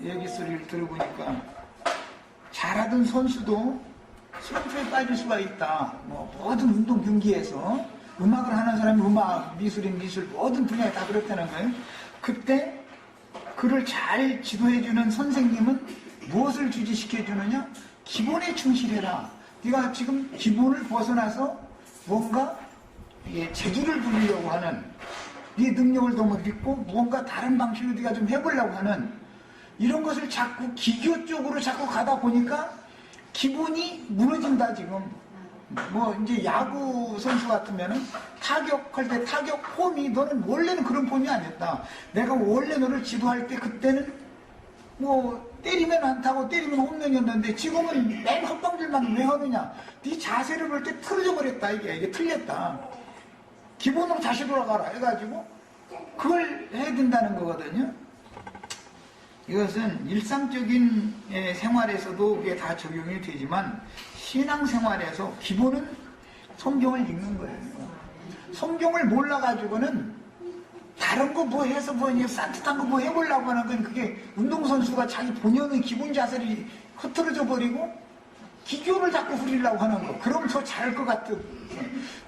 얘기 소리를 들어보니까 잘하던 선수도 슬럼프에 빠질 수가 있다. 뭐 모든 운동 경기에서 음악을 하는 사람이 음악, 미술인 미술 모든 분야에 다 그렇다는 거예요. 그때 그를 잘 지도해주는 선생님은 무엇을 주지시켜주느냐? 기본에 충실해라. 네가 지금 기본을 벗어나서 뭔가 재주를 부리려고 하는, 네 능력을 더 못 믿고 뭔가 다른 방식으로 네가 좀 해보려고 하는 이런 것을 자꾸 기교 쪽으로 자꾸 가다 보니까 기본이 무너진다. 지금 뭐 이제 야구 선수 같으면은 타격할 때 타격 폼이, 너는 원래는 그런 폼이 아니었다. 내가 원래 너를 지도할 때 그때는 뭐 때리면 안타고 때리면 홈런이었는데 지금은 맨 헛방질만 왜 하느냐? 네 자세를 볼 때 틀어져 버렸다. 이게 틀렸다. 기본으로 다시 돌아가라 해가지고 그걸 해야 된다는 거거든요. 이것은 일상적인 생활에서도 그게 다 적용이 되지만 신앙생활에서 기본은 성경을 읽는 거예요. 성경을 몰라가지고는 다른 거 뭐 해서 뭐 산뜻한 거 뭐 해보려고 하는 건 그게 운동선수가 자기 본연의 기본 자세를 흐트러져 버리고 기교를 자꾸 부리려고 하는 거. 그럼 더 잘할 것 같은.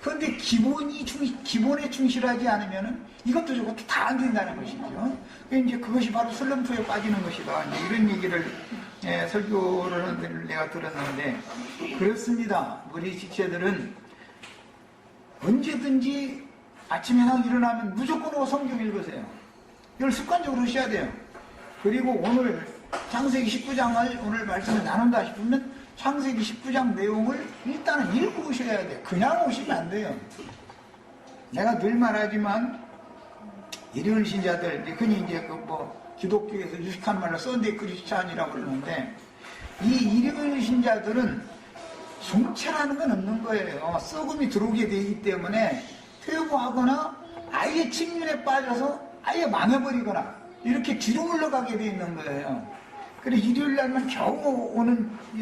그런데 기본에 충실하지 않으면은 이것도 저것도 다 안 된다는 것이죠. 이제 그것이 바로 슬럼프에 빠지는 것이다. 이제 이런 얘기를 설교를 내가 들었는데, 그렇습니다. 우리 지체들은 언제든지 아침에 일어나면 무조건 성경 읽으세요. 이걸 습관적으로 하셔야 돼요. 그리고 오늘 창세기 19장을 오늘 말씀을 나눈다 싶으면 창세기 19장 내용을 일단은 읽고 오셔야 돼요. 그냥 오시면 안 돼요. 내가 늘 말하지만 일요일 신자들, 흔히 이제 기독교에서 유식한 말로 썬데이 크리스찬이라고 그러는데, 이 일요일 신자들은 성찰하는 건 없는 거예요. 썩음이 들어오게 되기 때문에 퇴보하거나 아예 침륜에 빠져서 아예 망해버리거나 이렇게 뒤로 물러가게 돼 있는 거예요. 그래 일요일 날만 겨우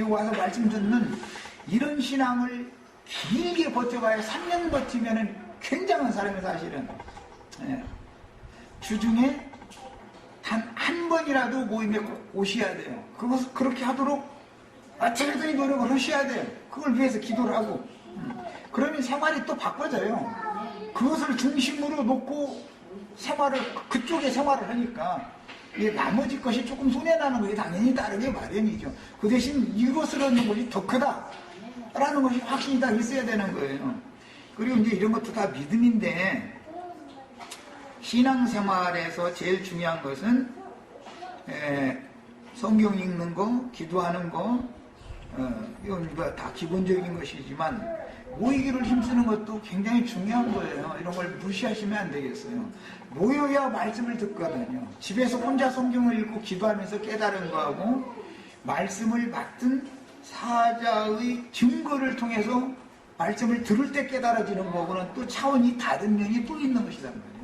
와서 말씀 듣는 이런 신앙을 길게 버텨봐야 3년 버티면은 굉장한 사람이 사실은. 주중에 단 한 번이라도 모임에 꼭 오셔야 돼요. 그것을 그렇게 하도록 어찌든지 노력을 하셔야 돼요. 그걸 위해서 기도를 하고. 그러면 생활이 또 바꿔져요. 그것을 중심으로 놓고 그쪽에 생활을 하니까 나머지 것이 조금 손해나는 것이 당연히 다르게 마련이죠. 그 대신 이것을 얻는 것이 더 크다라는 것이 확신이 다 있어야 되는 거예요. 그리고 이제 이런 것도 다 믿음인데, 신앙생활에서 제일 중요한 것은 성경 읽는 거, 기도하는 거, 이건 다 기본적인 것이지만 모이기를 힘쓰는 것도 굉장히 중요한 거예요. 이런 걸 무시하시면 안 되겠어요. 모여야 말씀을 듣거든요. 집에서 혼자 성경을 읽고 기도하면서 깨달은 거하고 말씀을 맡은 사자의 증거를 통해서 말씀을 들을 때 깨달아지는 거고는 또 차원이 다른 면이 또 있는 것이란 말이에요.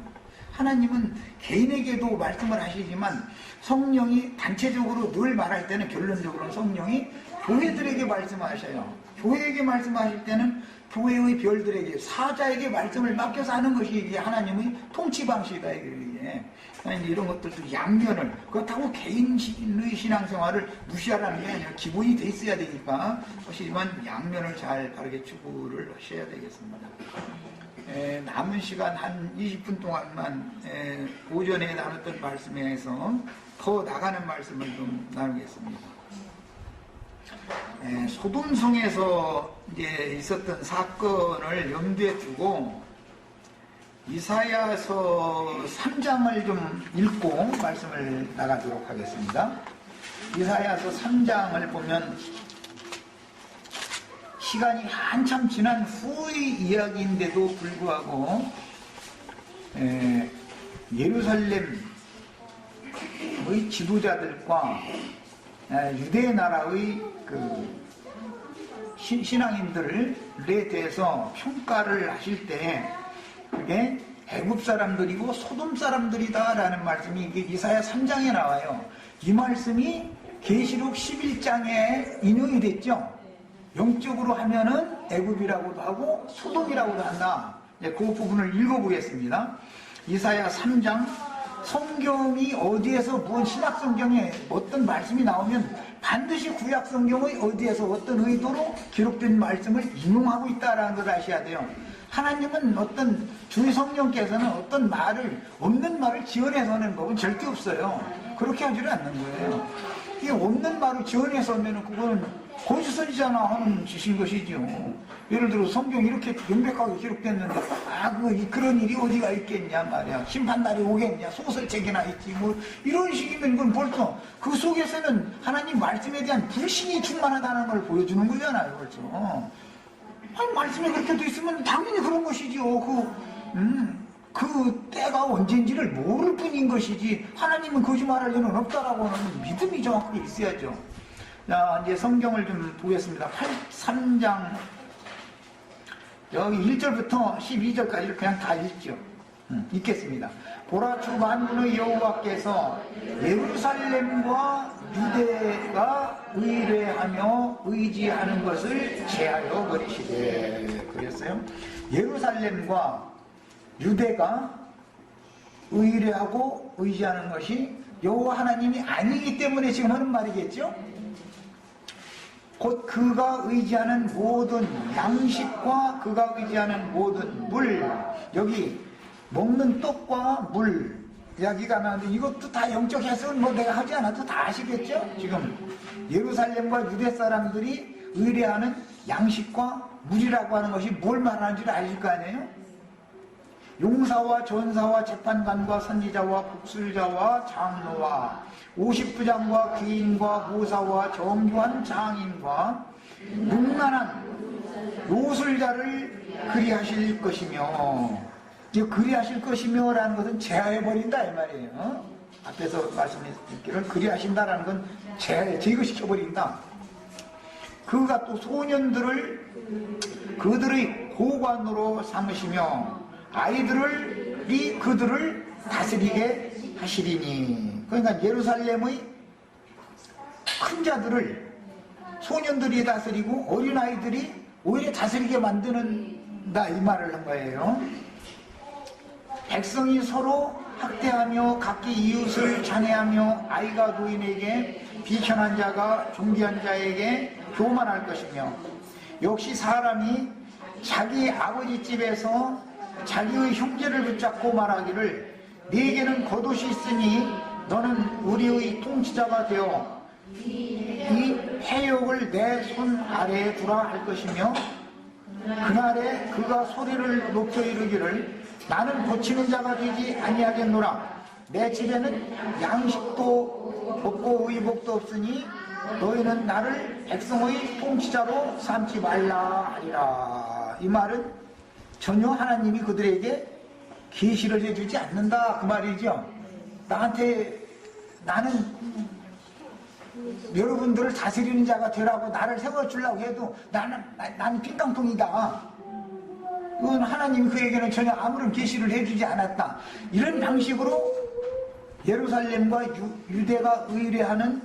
하나님은 개인에게도 말씀을 하시지만 성령이 단체적으로 늘 말할 때는 결론적으로는 성령이 교회들에게 말씀하셔요. 교회에게 말씀하실 때는 교회의 별들에게, 사자에게 말씀을 맡겨서 하는 것이 이게 하나님의 통치 방식이다. 이게 이런 것들도 양면을, 그렇다고 개인의 신앙생활을 무시하라는 게 아니라 기본이 돼 있어야 되니까 하지만 양면을 잘 바르게 추구를 하셔야 되겠습니다. 남은 시간 한 20분 동안만 오전에 나눴던 말씀에서 더 나가는 말씀을 좀 나누겠습니다. 소돔성에서 이제 있었던 사건을 염두에 두고 이사야서 3장을 좀 읽고 말씀을 나가도록 하겠습니다. 이사야서 3장을 보면 시간이 한참 지난 후의 이야기인데도 불구하고 예루살렘의 지도자들과 유대 나라의 신앙인들에 대해서 평가를 하실 때 그게 애굽 사람들이고 소돔 사람들이다라는 말씀이 이게 이사야 3장에 나와요. 이 말씀이 계시록 11장에 인용이 됐죠. 영적으로 하면은 애굽이라고도 하고 소돔이라고도 한다. 그 부분을 읽어보겠습니다. 이사야 3장 성경이 어디에서 무슨 신약 성경에 어떤 말씀이 나오면 반드시 구약 성경의 어디에서 어떤 의도로 기록된 말씀을 인용하고 있다라는 걸 아셔야 돼요. 하나님은 어떤 주의 성령께서는 어떤 말을 없는 말을 지어내서 하는 법은 절대 없어요. 그렇게 하지를 않는 거예요. 이 없는 말을 지어내서 하면 그거는 거짓선지자나 하는 짓인 것이죠. 예를 들어 성경 이렇게 명백하게 기록됐는데 그런 일이 어디가 있겠냐 말이야. 심판날이 오겠냐, 소설책이나 있지 뭐 이런 식이면 그건 벌써 그 속에서는 하나님 말씀에 대한 불신이 충만하다는 걸 보여주는 거잖아요. 벌써 아니, 말씀에 그렇게 돼 있으면 당연히 그런 것이죠. 그 때가 언젠지를 모를 뿐인 것이지 하나님은 거짓말할 리는 없다라고 하는 믿음이 정확하게 있어야죠. 자, 이제 성경을 좀 보겠습니다. 3장 여기 1절부터 12절까지를 그냥 다 읽죠. 읽겠습니다. 보라 주 만군의 여호와께서 예루살렘과 유대가 의뢰하며 의지하는 것을 제하여 버리시되. 그랬어요. 예루살렘과 유대가 의뢰하고 의지하는 것이 여호와 하나님이 아니기 때문에 지금 하는 말이겠죠. 곧 그가 의지하는 모든 양식과 그가 의지하는 모든 물, 여기 먹는 떡과 물 이야기가 나오는데 이것도 다 영적 해석은 뭐 내가 하지 않아도 다 아시겠죠? 지금 예루살렘과 유대 사람들이 의뢰하는 양식과 물이라고 하는 것이 뭘 말하는지를 아실 거 아니에요? 용사와 전사와 재판관과 선지자와 복술자와 장로와 50부장과 귀인과 모사와 정교한 장인과 능란한 요술자를 그리하실 것이며, 이 그리하실 것이며 라는 것은 제하해버린다 이 말이에요. 앞에서 말씀드렸기를 그리하신다라는 건 제거시켜버린다. 그가 또 소년들을 그들의 고관으로 삼으시며 아이들이 그들을 다스리게 하시리니. 그러니까 예루살렘의 큰 자들을 소년들이 다스리고 어린아이들이 오히려 다스리게 만드는다 이 말을 한 거예요. 백성이 서로 학대하며 각기 이웃을 잔해하며 아이가 노인에게 비천한 자가 존귀한 자에게 교만할 것이며, 역시 사람이 자기 아버지 집에서 자기의 형제를 붙잡고 말하기를 네게는 겉옷이 있으니 너는 우리의 통치자가 되어 이 해욕을 내 손 아래에 두라 할 것이며, 그날에 그가 소리를 높여 이르기를 나는 고치는 자가 되지 아니하겠노라. 내 집에는 양식도 없고 의복도 없으니 너희는 나를 백성의 통치자로 삼지 말라 하리라. 이 말은 전혀 하나님이 그들에게 계시를 해주지 않는다 그 말이죠. 나는 여러분들을 다스리는 자가 되라고 나를 세워주려고 해도 나는 빈깡통이다. 이건 하나님이 그에게는 전혀 아무런 계시를 해주지 않았다. 이런 방식으로 예루살렘과 유대가 의뢰하는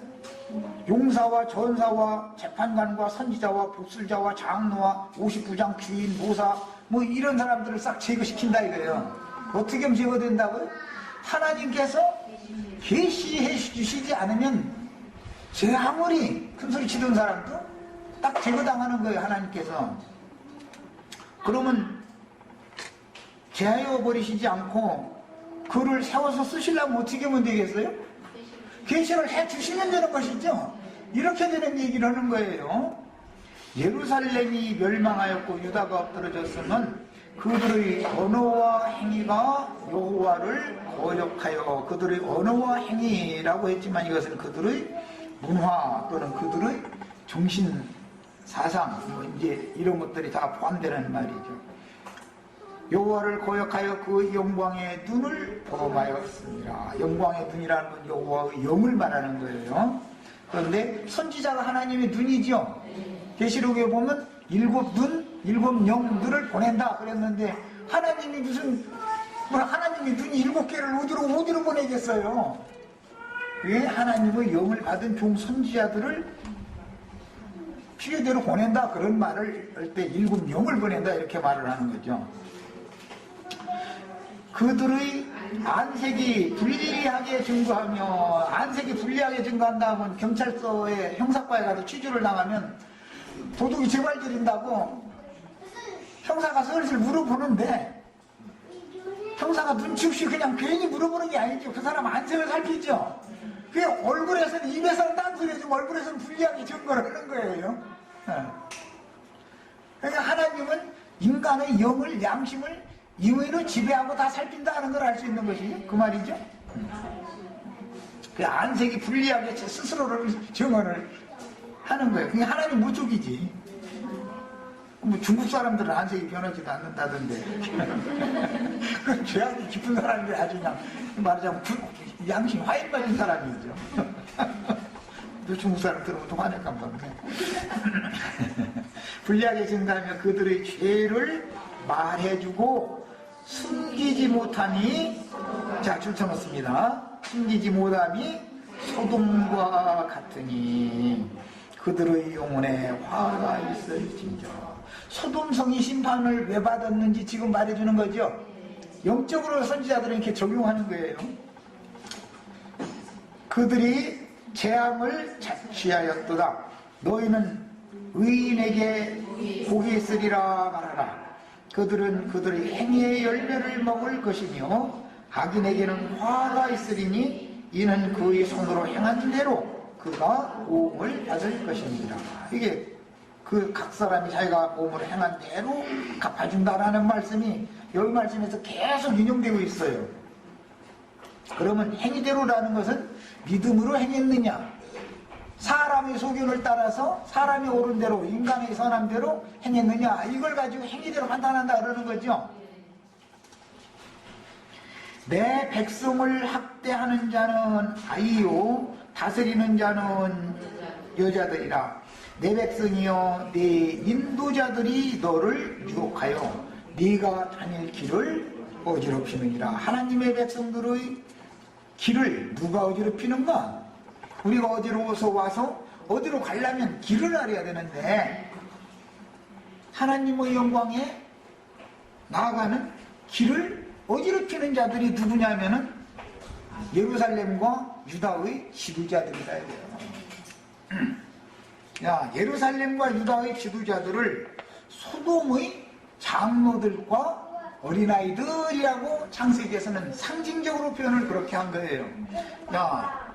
용사와 전사와 재판관과 선지자와 복술자와 장로와 50부장 귀인 모사 뭐 이런 사람들을 싹 제거시킨다 이거예요. 어떻게 하면 제거된다고요? 하나님께서 계시해 주시지 않으면 제 아무리 큰소리 치던 사람도 딱 제거당하는 거예요. 하나님께서. 그러면 제하여 버리시지 않고 그를 세워서 쓰시려면 어떻게 하면 되겠어요? 계시를 해주시면 되는 것이죠. 이렇게 되는 얘기를 하는 거예요. 예루살렘이 멸망하였고 유다가 엎드러졌으면 그들의 언어와 행위가 여호와를 거역하여, 그들의 언어와 행위라고 했지만 이것은 그들의 문화 또는 그들의 정신 사상 뭐 이제 이런 것들이 다 포함되는 말이죠. 여호와를 거역하여 그 영광의 눈을 범하였습니다. 영광의 눈이라는 건 여호와의 영을 말하는 거예요. 그런데 선지자가 하나님의 눈이죠. 계시록에 보면 7눈, 7영들을 보낸다 그랬는데 하나님이 하나님의 눈이 7개를 어디로 보내겠어요? 왜 하나님의 영을 받은 종 선지자들을 필요대로 보낸다 그런 말을 할 때 7영을 보낸다 이렇게 말을 하는 거죠. 그들의 안색이 불리하게 증거하며, 안색이 불리하게 증거한다 하면 경찰서에 형사과에 가서 취조를 당하면 도둑이 재발 들인다고 형사가 슬슬 물어보는데, 형사가 눈치 없이 그냥 괜히 물어보는 게 아니죠. 그 사람 안색을 살피죠. 그게 얼굴에서는, 입에서는 딴소리 해주면 얼굴에서는 불리하게 증거를 하는 거예요. 그러니까 하나님은 인간의 영을, 양심을 임의로 지배하고 다 살핀다는 걸 알 수 있는 것이죠. 그 말이죠. 그 안색이 불리하게 스스로를 증언을 하는 거예요. 그게 하나님 무속이지. 뭐 중국 사람들은 안색이 변하지도 않는다던데. 그 죄악이 깊은 사람들이 아주 그냥 말하자면 양심 화인 빠진 사람이죠. 또 중국 사람 들으면 또 화낼까 보네. 불리하게 증가하며 그들의 죄를 말해주고 숨기지 못함이, 자, 줄쳐놓습니다. 숨기지 못함이 소돔과 같으니 그들의 영혼에 화가 있을진저. 소돔성이 심판을 왜 받았는지 지금 말해주는 거죠. 영적으로 선지자들은 이렇게 적용하는 거예요. 그들이 재앙을 취하였도다. 너희는 의인에게 복이 있으리라 말하라. 그들은 그들의 행위의 열매를 먹을 것이며 악인에게는 화가 있으리니 이는 그의 손으로 행한 대로 그가 보응을 받을 것입니다. 이게 그 각 사람이 자기가 몸으로 행한 대로 갚아준다라는 말씀이 여기 말씀에서 계속 인용되고 있어요. 그러면 행위대로라는 것은 믿음으로 행했느냐, 사람의 소견을 따라서 사람이 옳은 대로, 인간의 선한 대로 행했느냐, 이걸 가지고 행위대로 판단한다 그러는 거죠. 내 백성을 학대하는 자는 아이요 다스리는 자는 여자들이라. 내 백성이여 내 인도자들이 너를 유혹하여 네가 다닐 길을 어지럽히느니라. 하나님의 백성들의 길을 누가 어지럽히는가? 우리가 어디로서 와서 어디로 가려면 길을 알아야 되는데, 하나님의 영광에 나아가는 길을 어지럽히는 자들이 누구냐면은 예루살렘과 유다의 지도자들이라 해야 돼요. 야, 예루살렘과 유다의 지도자들을 소돔의 장로들과 어린아이들이라고 창세기에서는 상징적으로 표현을 그렇게 한 거예요. 야,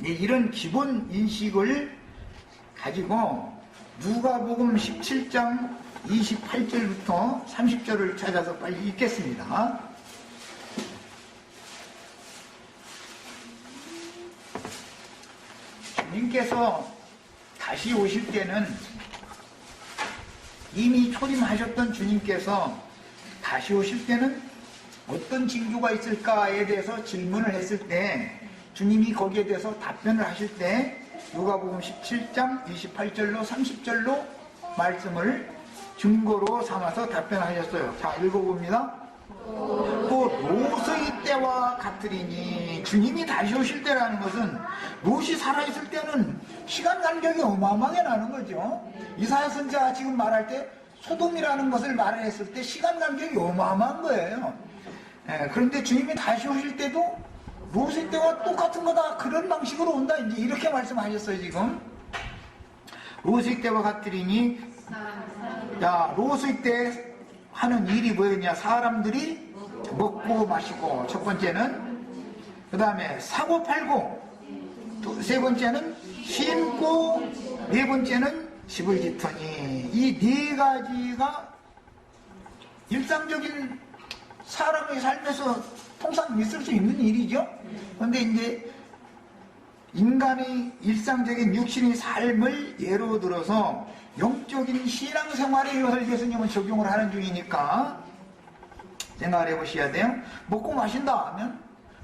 이런 기본 인식을 가지고 누가복음 17장 28절부터 30절을 찾아서 빨리 읽겠습니다. 주님께서 다시 오실 때는, 이미 초림하셨던 주님께서 다시 오실 때는 어떤 징조가 있을까에 대해서 질문을 했을 때, 주님이 거기에 대해서 답변을 하실 때 누가복음 17장 28절로 30절로 말씀을 증거로 삼아서 답변하셨어요. 자, 읽어봅니다. 또 롯의 때와 같으리니, 주님이 다시 오실 때라는 것은 롯이 살아있을 때는 시간 간격이 어마어마하게 나는 거죠. 이사야 선지자가 지금 말할 때 소돔이라는 것을 말을 했을 때 시간 간격이 어마어마한 거예요. 그런데 주님이 다시 오실 때도 롯의 때와 똑같은 거다, 그런 방식으로 온다, 이제 이렇게 말씀하셨어요. 지금 롯의 때와 같으리니, 자, 롯의 때 하는 일이 뭐였냐? 사람들이 먹고 마시고, 첫 번째는, 그 다음에 사고 팔고, 세 번째는 심고, 네 번째는 집을 짓더니, 이 네 가지가 일상적인 사람의 삶에서 통상 있을 수 있는 일이죠. 그런데 이제 인간의 일상적인 육신의 삶을 예로 들어서 영적인 신앙생활에 이것을 예수님은 적용을 하는 중이니까 생각을 해보셔야 돼요. 먹고 마신다 하면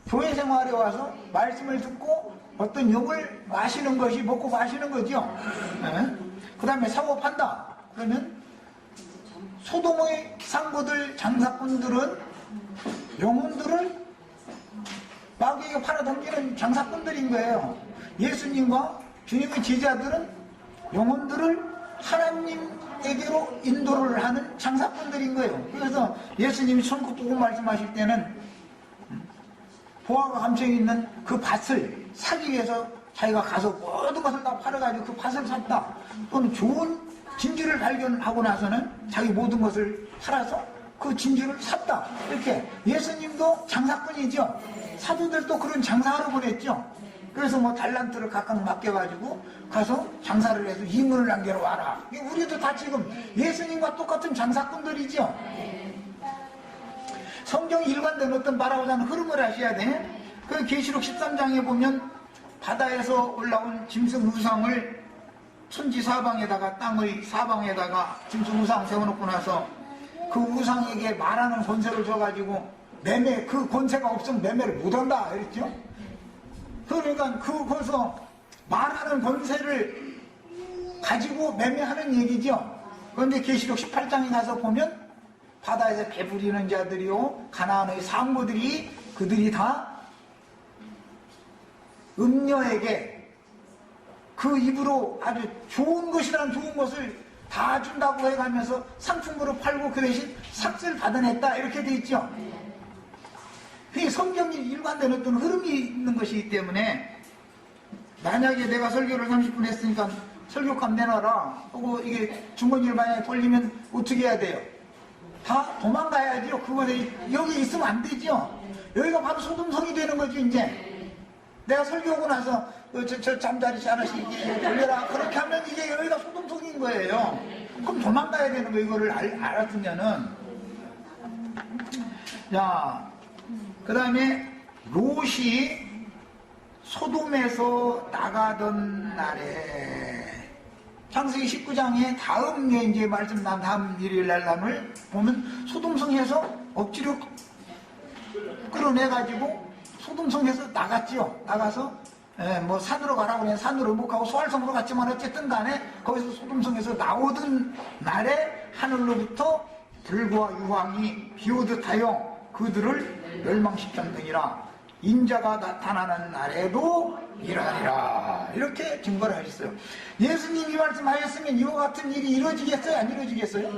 교회 생활에 와서 말씀을 듣고 어떤 영을 마시는 것이 먹고 마시는 거죠. 그 다음에 사고 판다 그러면 소돔의 상고들, 장사꾼들은 영혼들을 마귀에게 팔아넘기는 장사꾼들인 거예요. 예수님과 주님의 제자들은 영혼들을 하나님에게로 인도를 하는 장사꾼들인 거예요. 그래서 예수님이 천국 보고 말씀하실 때는 보화가 감춰 있는 그 밭을 사기 위해서 자기가 가서 모든 것을 다 팔아가지고 그 밭을 샀다. 또는 좋은 진주를 발견하고 나서는 자기 모든 것을 팔아서 그 진주를 샀다. 이렇게 예수님도 장사꾼이죠. 사도들도 그런 장사하러 보냈죠. 그래서 뭐 달란트를 각각 맡겨가지고 가서 장사를 해서 이문을 남겨러 와라. 우리도 다 지금 예수님과 똑같은 장사꾼들이죠. 성경이 일관된 어떤 바라보자는 흐름을 아셔야 돼. 그 계시록 13장에 보면 바다에서 올라온 짐승 우상을 천지 사방에다가 땅의 사방에다가 짐승 우상 세워놓고 나서 그 우상에게 말하는 권세를 줘가지고 매매, 그 권세가 없으면 매매를 못한다 그랬죠. 그러니까 거기서 말하는 권세를 가지고 매매하는 얘기죠. 그런데 계시록 18장에 가서 보면 바다에서 배부리는 자들이요 가나안의 상무들이 그들이 다 음녀에게 그 입으로 아주 좋은 것이란 좋은 것을 다 준다고 해가면서 상품으로 팔고 그 대신 삭슬 받아냈다 이렇게 돼 있죠. 그게 성경이 일관된 어떤 흐름이 있는 것이기 때문에 만약에 내가 설교를 30분 했으니까 설교값 내놔라 하고 이게 주머니를 만약에 돌리면 어떻게 해야 돼요? 다 도망가야죠. 그것에 여기 있으면 안 되죠. 여기가 바로 소돔성이 되는 거죠. 이제 내가 설교하고 나서 저 잠자리 하나씩 돌려라 그렇게 하면 이게 여기가 소돔성인 거예요. 그럼 도망가야 되는 거 이거를 알았으면은. 자, 그 다음에 롯이 소돔에서 나가던 날에 창세기 19장에 다음에 이제 말씀 난 다음 일요일 날람을 보면 소돔성에서 억지로 끌어내가지고 소돔성에서 나갔지요. 나가서 뭐 산으로 가라고 그냥 산으로 못 가고 소알성으로 갔지만 어쨌든 간에 거기서 소돔성에서 나오던 날에 하늘로부터 불과 유황이 비오듯 하여 그들을 멸망시켰느니라. 인자가 나타나는 날에도 이러하리라. 이렇게 증거를 하셨어요. 예수님이 말씀하셨으면 이와 같은 일이 이루어지겠어요? 안 이루어지겠어요?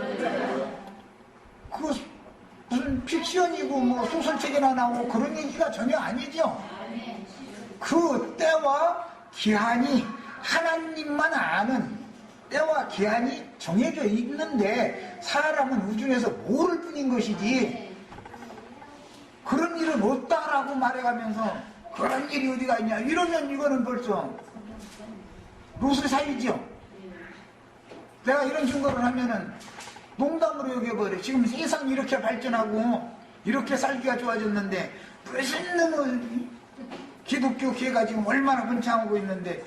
그거 무슨 픽션이고 뭐 소설책이나 나오고 그런 얘기가 전혀 아니죠. 그 때와 기한이 하나님만 아는 때와 기한이 정해져 있는데 사람은 우주에서 모를 뿐인 것이지 그런 일은 없다라고 말해가면서 그런 일이 어디가 있냐 이러면 이거는 벌써 롯을 살리죠. 내가 이런 증거를 하면은 농담으로 여겨버려. 지금 세상이 이렇게 발전하고 이렇게 살기가 좋아졌는데 무슨 놈의 기독교 교회가 지금 얼마나 번창하고 있는데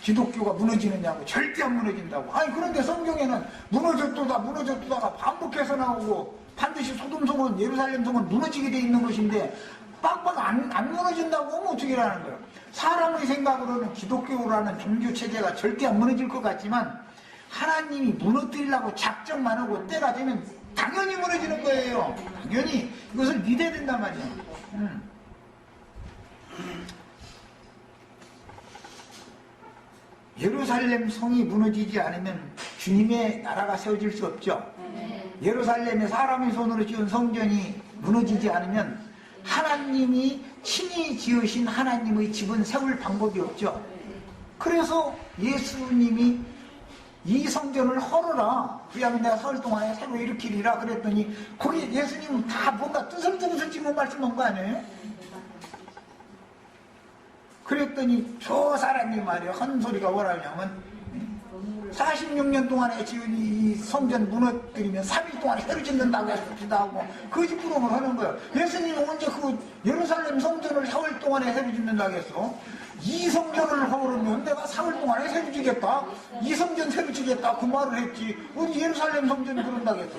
기독교가 무너지느냐고. 절대 안 무너진다고. 아니 그런데 성경에는 무너졌다가 반복해서 나오고 반드시 소돔성은 예루살렘성은 무너지게 돼 있는 것인데 빡빡 안 무너진다고 하면 어떻게 하는 거예요? 사람의 생각으로는 기독교라는 종교체제가 절대 안 무너질 것 같지만 하나님이 무너뜨리려고 작정만 하고 때가 되면 당연히 무너지는 거예요. 당연히 이것을 믿어야 된단 말이에요. 예루살렘 성이 무너지지 않으면 주님의 나라가 세워질 수 없죠. 예루살렘에 사람의 손으로 지은 성전이 무너지지 않으면 하나님이 친히 지으신 하나님의 집은 세울 방법이 없죠. 그래서 예수님이 이 성전을 헐어라. 그러면 내가 사흘 동안에 새로 일으키리라 그랬더니 거기 예수님은 다 뭔가 뜨슬뜨슬 지금 말씀한 거 아니에요? 그랬더니 저 사람이 말이야 한 소리가 뭐라냐면 46년 동안에 지은 이 성전 무너뜨리면 3일 동안에 새로 짓는다고 했기도 하고 거짓부름을 하는 거예요. 예수님은 언제 그 예루살렘 성전을 4월 동안에 새로 짓는다고 했어? 이 성전을 허물으면 내가 4월 동안에 새로 지겠다. 이 성전 새로 지겠다 그 말을 했지. 어디 예루살렘 성전이 그런다고 했어.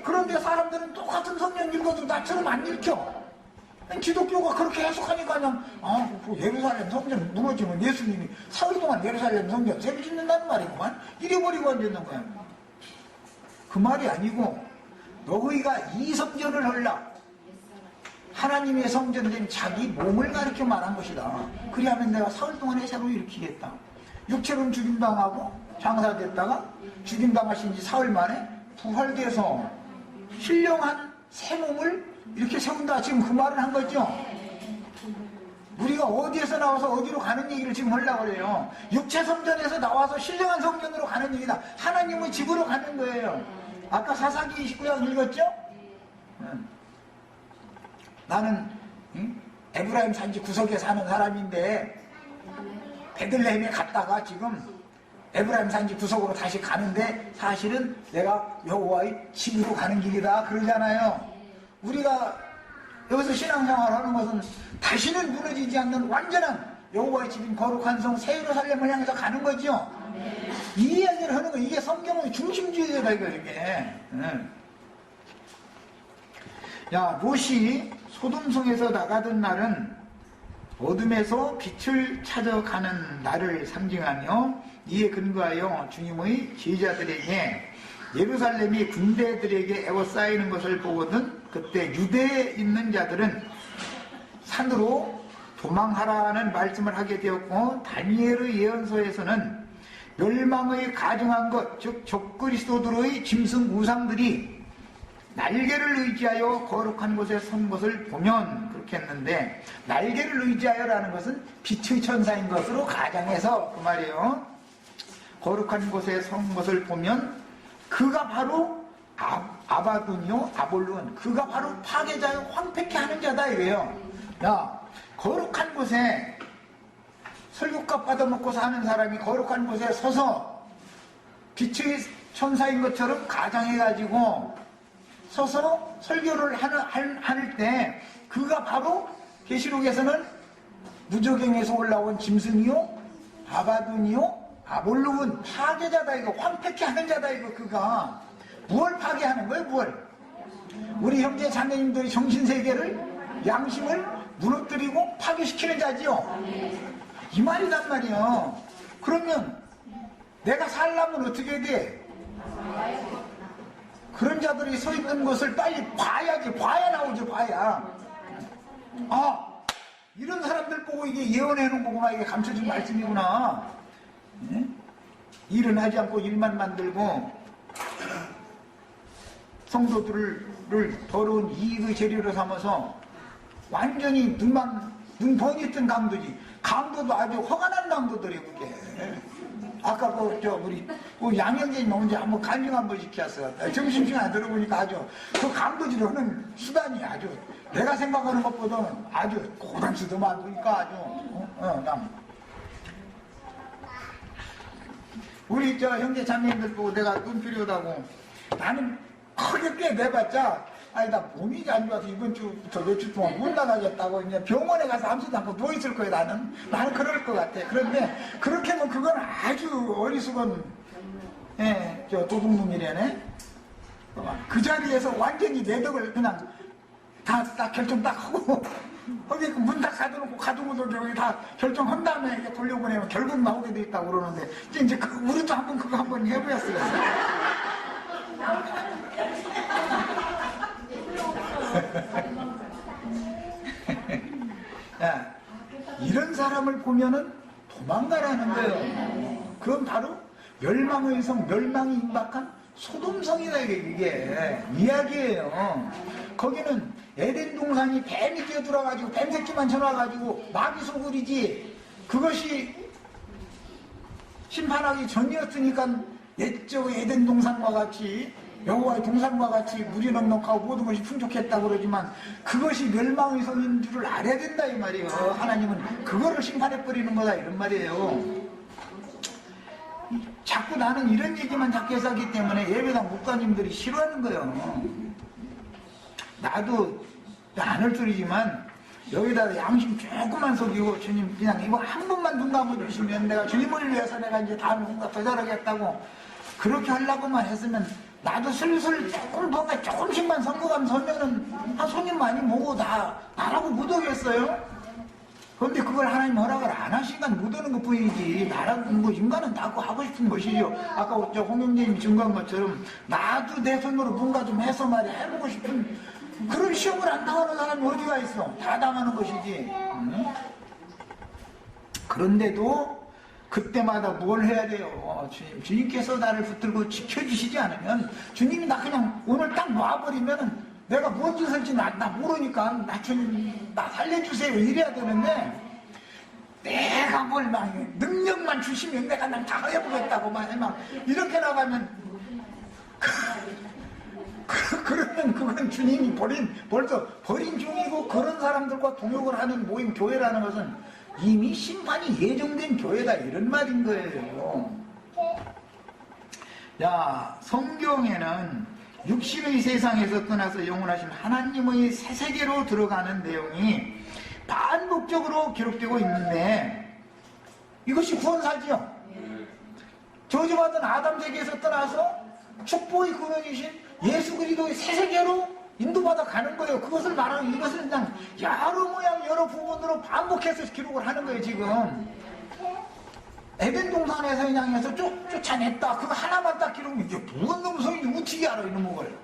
그런데 사람들은 똑같은 성경 읽어도 나처럼 안 읽혀. 기독교가 그렇게 해석하니까 그냥 그 예루살렘 성전 무너지면 예수님이 4일 동안 예루살렘 성전 새로 짓는다는 말이구만. 잃어버리고 앉았는 거야. 그 말이 아니고 너희가 이 성전을 헐라. 하나님의 성전된 자기 몸을 가리켜 말한 것이다. 그리하면 내가 4일 동안에 새로 일으키겠다. 육체로는 죽임당하고 장사됐다가 죽임당하신 지 사흘 만에 부활돼서 신령한 새 몸을 이렇게 세운다. 지금 그 말을 한 거죠. 우리가 어디에서 나와서 어디로 가는 얘기를 지금 하려고 그래요. 육체 성전에서 나와서 신령한 성전으로 가는 얘기다. 하나님의 집으로 가는 거예요. 아까 사사기 29장 읽었죠? 나는 에브라임 산지 구석에 사는 사람인데 베들레헴에 갔다가 지금 에브라임 산지 구석으로 다시 가는데 사실은 내가 여호와의 집으로 가는 길이다 그러잖아요. 우리가 여기서 신앙생활 하는 것은 다시는 무너지지 않는 완전한 여호와의 집인 거룩한 성 새 예루살렘을 향해서 가는 거죠. 이 이야기를 하는 거, 이게 성경의 중심주의다 이게. 야, 롯이 소돔성에서 나가던 날은 어둠에서 빛을 찾아가는 날을 상징하며 이에 근거하여 주님의 제자들에게 예루살렘이 군대들에게 에워싸이는 것을 보거든 그때 유대에 있는 자들은 산으로 도망하라는 말씀을 하게 되었고, 다니엘의 예언서에서는 멸망의 가증한 것, 즉 적그리스도들의 짐승 우상들이 날개를 의지하여 거룩한 곳에 선 것을 보면 그렇게 했는데, 날개를 의지하여라는 것은 빛의 천사인 것으로 가정해서 그 말이에요. 거룩한 곳에 선 것을 보면 그가 바로 아바돈이요 아볼론, 그가 바로 파괴자요 황폐케 하는 자다 이래요. 야, 거룩한 곳에 설국값 받아먹고 사는 사람이 거룩한 곳에 서서 빛의 천사인 것처럼 가장해가지고 서서 설교를 할 때 그가 바로 계시록에서는 무저갱에서 올라온 짐승이요 아바돈이요 아볼론은 파괴자다 이거, 황폐케 하는 자다 이거. 그가 무엇을 파괴하는 거예요? 무엇을? 우리 형제 자매님들의 정신세계를, 양심을 무너뜨리고 파괴시키는 자지요. 이 말이란 말이에요. 그러면 내가 살려면 어떻게 돼? 그런 자들이 서 있는 것을 빨리 봐야지. 봐야 나오죠. 봐야. 아, 이런 사람들 보고 이게 예언해 놓은 거구나, 이게 감춰진 말씀이구나. 일은 하지 않고 일만 만들고 성도들을 더러운 이익의 재료로 삼아서 완전히 눈 번이 뜬 강도지. 강도도 아주 허가 난 강도들이에요 그게. 아까 우리 양현재님 언제 한번 간증 한번 시켰어요. 점심시간에 들어보니까 아주 그 강도질을 하는 수단이 아주 내가 생각하는 것보다는 아주 고단수도 많으니까 아주 우리 형제 자매님들 보고 내가 돈 필요하다고, 나는 크게 꽤 내봤자 아니 나 몸이 안 좋아서 이번 주부터 몇 주 동안 못 나가겠다고 이제 병원에 가서 아무도 않고 누워있을 거예요. 나는 그럴 것 같아. 그런데 그렇게 하면 그건 아주 어리석은 도둑놈이래네. 그 자리에서 완전히 내 덕을 그냥 다 결정 딱 하고 거기 문 딱 닫아놓고 가두고도 저기 다 결정한 다음에 이렇게 돌려보내면 결국 나오게 돼 있다고 그러는데 이제 우리도 그거 한번 해보였어요. 야, 이런 사람을 보면은 도망가라는 거예요. 그건 바로 멸망의 성, 멸망이 임박한 소돔성이다 이게 이야기예요. 거기는 에덴 동산이 뱀이 뛰어들어가지고 뱀 새끼만 쳐놔가지고 마귀 소굴이지, 그것이 심판하기 전이었으니까 옛적 에덴 동산과 같이 여호와의 동산과 같이 물이 넉넉하고 모든 것이 풍족했다고 그러지만 그것이 멸망의 성인 줄을 알아야 된다 이 말이에요. 하나님은 그거를 심판해버리는 거다 이런 말이에요. 자꾸 나는 이런 얘기만 자꾸 해서 하기 때문에 예배당 목사님들이 싫어하는 거예요. 나도 안 할 소리지만 여기다 양심 조금만 속이고 주님 그냥 이거 한 번만 눈 감아주시면 내가 주님을 위해서 내가 이제 다음에 뭔가 더 잘하겠다고 그렇게 하려고만 했으면 나도 슬슬 조금씩만 선거감 서면은 손님 많이 모고 나라고 못 오겠어요? 그런데 그걸 하나님 허락을 안 하시니까 못 오는 것 뿐이지. 나라고 인간은 나고 하고 싶은 것이죠. 아까 홍영재님이 증거한 것처럼 나도 내 손으로 뭔가 좀 해서 말이야 해보고 싶은 그런 시험을 안 당하는 사람이 어디가 있어. 다 당하는 것이지. 그런데도 그때마다 뭘 해야 돼요? 주님께서 나를 붙들고 지켜주시지 않으면, 주님이 나 그냥 오늘 딱 놔버리면 내가 뭔 짓을지 나 모르니까 나 주님 나 살려주세요 이래야 되는데, 내가 뭘 막 능력만 주시면 내가 난 다 해보겠다고 막 이렇게 나가면 그러면 그건 주님이 벌써 버린 중이고, 그런 사람들과 동역을 하는 모임 교회라는 것은 이미 심판이 예정된 교회다 이런 말인 거예요. 야, 성경에는 육신의 세상에서 떠나서 영원하신 하나님의 새 세계로 들어가는 내용이 반복적으로 기록되고 있는데, 이것이 구원사지요. 저주받은 아담 세계에서 떠나서 축복의 근원이신 예수 그리스도의 새 세계로 인도받아 가는 거예요. 그것을 말하는, 이것을 그냥 여러 모양 여러 부분으로 반복해서 기록을 하는 거예요. 지금 에덴 동산에서 그냥 해서 쫓아냈다, 그거 하나만 딱 기록하면 이게 무슨 놈 소리인지 어떻게 알아 이놈의 걸.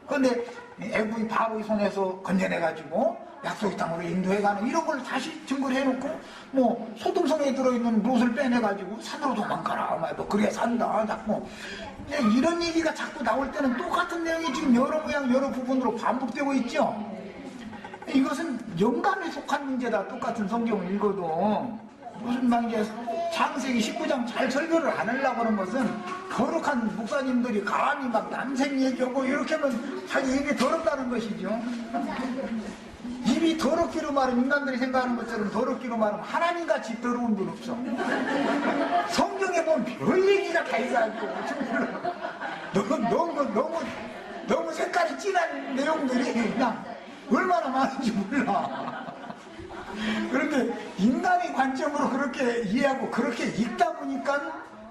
그런데 애굽의 바로의 손에서 건져내가지고 약속의 땅으로 인도해가는 이런 걸 다시 증거를 해놓고, 뭐 소돔성에 들어있는 롯을 빼내가지고 산으로 도망가라, 뭐 그래야 산다 자꾸 이런 얘기가 자꾸 나올 때는 똑같은 내용이 지금 여러 모양 여러 부분으로 반복되고 있죠. 이것은 영감에 속한 문제다. 똑같은 성경을 읽어도 무슨 막 이제 창세기 19장 잘 설교를 안 하려고 하는 것은, 거룩한 목사님들이 감히 막 남생 얘기하고 이렇게 하면 자기 입이 더럽다는 것이죠. 입이 더럽기로 말하면, 인간들이 생각하는 것처럼 더럽기로 말하면 하나님같이 더러운 분 없어. 성경에 보면 별 얘기가 다 있어가지고 너무 색깔이 진한 내용들이 그냥 얼마나 많은지 몰라. 그런데 인간의 관점으로 그렇게 이해하고 그렇게 읽다 보니까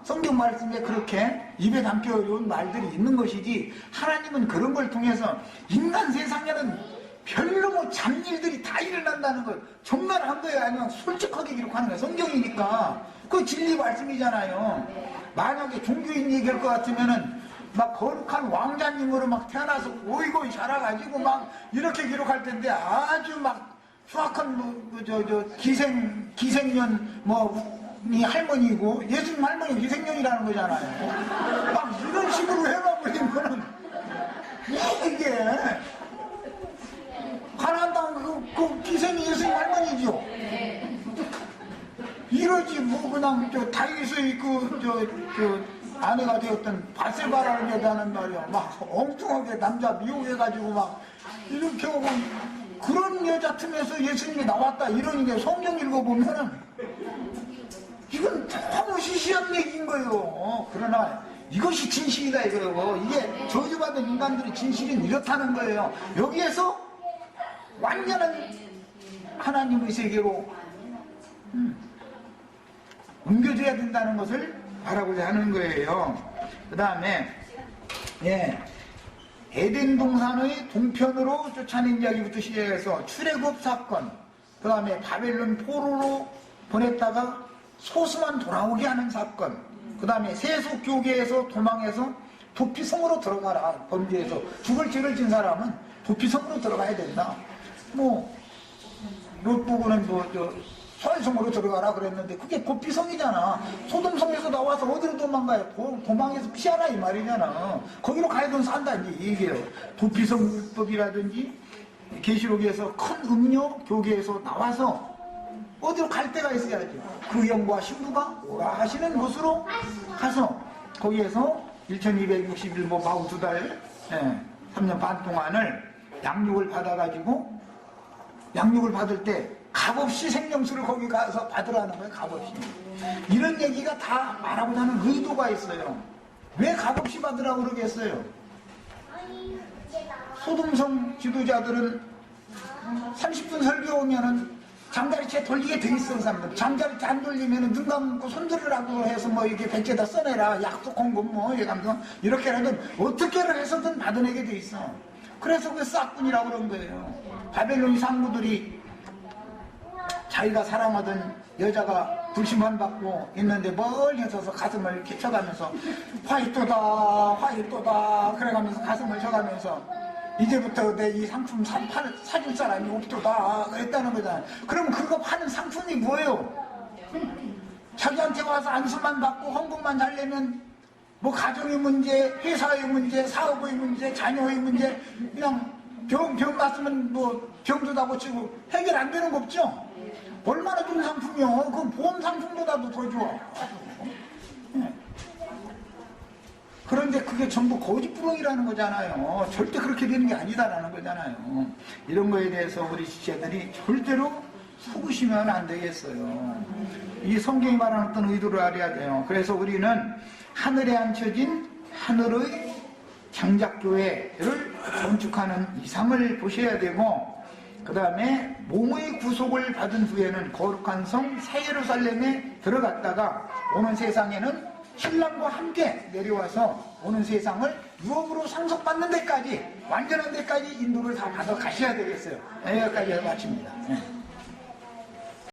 성경 말씀에 그렇게 입에 담기 어려운 말들이 있는 것이지, 하나님은 그런 걸 통해서 인간 세상에는 별로 뭐 잡일들이 다 일어난다는 걸 정말한 거예요. 아니면 솔직하게 기록하는 거예요. 성경이니까. 그 진리 말씀이잖아요. 만약에 종교인 얘기할 것 같으면은 막 거룩한 왕자님으로 막 태어나서 오이고이 자라가지고 막 이렇게 기록할 텐데, 아주 막 수학한 기생년 이 할머니고, 예수님 할머니 기생년이라는 거잖아요. 막 이런 식으로 해가버리면은 뭐 이게 가나안 땅 그 기생이 예수님 할머니죠. 이러지 뭐 그냥 다윗의 아내가 되었던 바세바라는 여자는 말이야, 막 엉뚱하게 남자 미혹해가지고 막 이렇게 하고, 그런 여자 틈에서 예수님이 나왔다 이러는 게 성경 읽어보면은 이건 너무 시시한 얘기인 거예요. 그러나 이것이 진실이다 이거예요. 이게 저주받은 인간들의 진실은 이렇다는 거예요. 여기에서 완전한 하나님의 세계로 옮겨줘야 된다는 것을 바라고자 하는 거예요. 그 다음에 에덴 동산의 동편으로 쫓아낸 이야기부터 시작해서 출애굽 사건, 그 다음에 바벨론 포로로 보냈다가 소수만 돌아오게 하는 사건, 그 다음에 세속 교계에서 도망해서 도피성으로 들어가라. 범죄에서 죽을 죄를 진 사람은 도피성으로 들어가야 된다. 롯 부부는 서해성으로 들어가라 그랬는데 그게 도피성이잖아. 소돔성에서 나와서 어디로 도망가요? 도망해서 피하라 이 말이잖아. 거기로 가야든 산다 이제 얘기해요. 도피성법이라든지 계시록에서 큰 음료 교계에서 나와서 어디로 갈 데가 있어야죠. 그 영과 신부가 오라 하시는 곳으로 가서 거기에서 1260일 뭐 42달 3년 반 동안을 양육을 받아가지고, 양육을 받을 때 값없이 생명수를 거기 가서 받으라는 거예요. 값없이. 이런 얘기가 다 말하고자 하는 의도가 있어요. 왜 값없이 받으라고 그러겠어요? 소돔성 지도자들은 30분 설교 오면은 잠자리채 돌리게 돼 있어. 사람들 잠자리채 안 돌리면은 눈 감고 손 들으라고 해서 뭐 이렇게 백제다 써내라, 약속 헌금 뭐 이렇게라도 어떻게를 해서든 받아내게 돼 있어. 그래서 그 싹군이라고 그런 거예요. 바벨론 상무들이 자기가 사랑하던 여자가 불심판받고 있는데 멀리 서서 가슴을 이렇게 쳐가면서 화이또다 그래가면서 가슴을 쳐가면서 이제부터 내 이 상품 사줄 사람이 없도다 그랬다는 거잖아요. 그럼 그거 파는 상품이 뭐예요? 자기한테 와서 안수만 받고 헌금만 잘내면 뭐 가정의 문제, 회사의 문제, 사업의 문제, 자녀의 문제, 그냥 병 맞으면 뭐 병도 다 고치고 해결 안 되는 거 없죠? 얼마나 좋은 상품이요. 그 보험 상품보다도 더 좋아. 예. 그런데 그게 전부 거짓부렁이라는 거잖아요. 절대 그렇게 되는 게 아니다라는 거잖아요. 이런 거에 대해서 우리 지체들이 절대로 속으시면 안 되겠어요. 이 성경이 말하는 어떤 의도를 알아야 돼요. 그래서 우리는 하늘에 앉혀진 하늘의 장작교회를 건축하는 이상을 보셔야 되고, 그 다음에 몸의 구속을 받은 후에는 거룩한 성 새 예루살렘에 들어갔다가 오는 세상에는 신랑과 함께 내려와서 오는 세상을 유업으로 상속받는 데까지, 완전한 데까지 인도를 다 받아 가셔야 되겠어요. 여기까지 마칩니다.